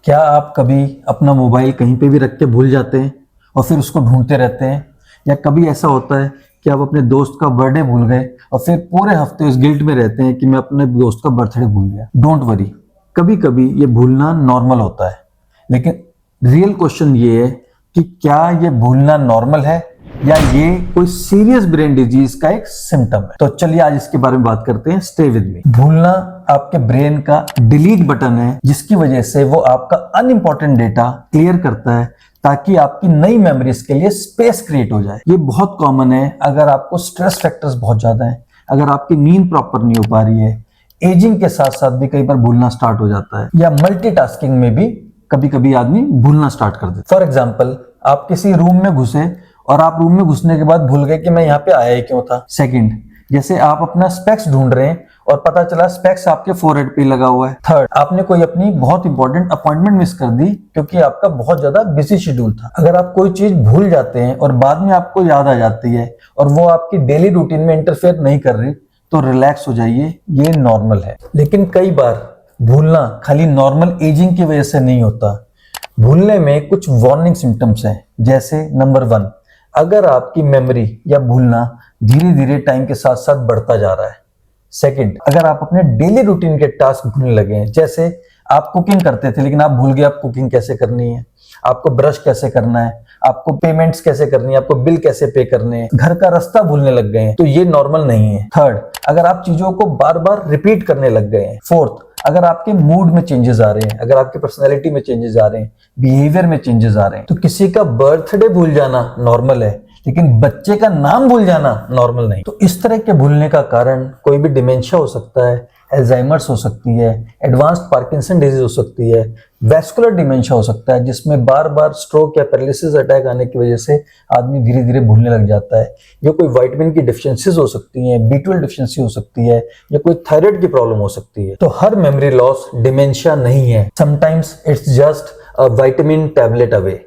क्या आप कभी अपना मोबाइल कहीं पे भी रख के भूल जाते हैं और फिर उसको ढूंढते रहते हैं? या कभी ऐसा होता है कि आप अपने दोस्त का बर्थडे भूल गए और फिर पूरे हफ्ते उस गिल्ट में रहते हैं कि मैं अपने दोस्त का बर्थडे भूल गया? डोंट वरी, कभी कभी ये भूलना नॉर्मल होता है, लेकिन रियल क्वेश्चन ये है कि क्या ये भूलना नॉर्मल है या ये कोई सीरियस ब्रेन डिजीज का एक सिम्टम है। तो चलिए आज इसके बारे में बात करते हैं। Stay with me. भूलना आपके ब्रेन का डिलीट बटन है, जिसकी वजह से वो आपका अनइंपॉर्टेंट डेटा क्लियर करता है ताकि आपकी नई मेमोरीज के लिए स्पेस क्रिएट हो जाए। ये बहुत कॉमन है अगर आपको स्ट्रेस फैक्टर्स बहुत ज्यादा है, अगर आपकी नींद प्रॉपर नहीं हो पा रही है, एजिंग के साथ साथ भी कई बार भूलना स्टार्ट हो जाता है, या मल्टीटास्किंग में भी कभी कभी आदमी भूलना स्टार्ट कर देता है। फॉर एग्जाम्पल, आप किसी रूम में घुसे और आप रूम में घुसने के बाद भूल गए कि मैं यहाँ पे आया ही क्यों था। सेकंड, जैसे आप अपना स्पेक्स ढूंढ रहे हैं और पता चला स्पेक्स आपके फोरहेड पे लगा हुआ है। थर्ड, आपने कोई अपनी बहुत इंपॉर्टेंट अपॉइंटमेंट मिस कर दी क्योंकि आपका बहुत ज्यादा बिजी शेड्यूल था। अगर आप कोई चीज भूल जाते हैं और बाद में आपको याद आ जाती है और वो आपकी डेली रूटीन में इंटरफेयर नहीं कर रही, तो रिलैक्स हो जाइए, ये नॉर्मल है। लेकिन कई बार भूलना खाली नॉर्मल एजिंग की वजह से नहीं होता। भूलने में कुछ वार्निंग सिम्टम्स हैं। जैसे नंबर 1, अगर आपकी मेमोरी या भूलना धीरे धीरे टाइम के साथ साथ बढ़ता जा रहा है। सेकंड, अगर आप अपने डेली रूटीन के टास्क भूलने लगे हैं, जैसे आप कुकिंग करते थे लेकिन आप भूल गए आप कुकिंग कैसे करनी है, आपको ब्रश कैसे करना है, आपको पेमेंट्स कैसे करनी है, आपको बिल कैसे पे करने हैं, घर का रास्ता भूलने लग गए हैं, तो ये नॉर्मल नहीं है। थर्ड, अगर आप चीजों को बार बार रिपीट करने लग गए हैं। फोर्थ, अगर आपके मूड में चेंजेस आ रहे हैं, अगर आपकी पर्सनैलिटी में चेंजेस आ रहे हैं, बिहेवियर में चेंजेस आ रहे हैं। तो किसी का बर्थडे भूल जाना नॉर्मल है, लेकिन बच्चे का नाम भूल जाना नॉर्मल नहीं। तो इस तरह के भूलने का कारण कोई भी डिमेंशिया हो सकता है, एल्जाइमर्स हो सकती है, एडवांस्ड पार्किंसन डिजीज हो सकती है, वैस्कुलर डिमेंशिया हो सकता है जिसमें बार बार स्ट्रोक या पैरालिसिस अटैक आने की वजह से आदमी धीरे धीरे भूलने लग जाता है। या कोई विटामिन की डिफिशियंसीज हो सकती हैं, B12 डिफिशियंसी हो सकती है, या कोई थायराइड की प्रॉब्लम हो सकती है। तो हर मेमोरी लॉस डिमेंशिया नहीं है, sometimes it's just a vitamin tablet away.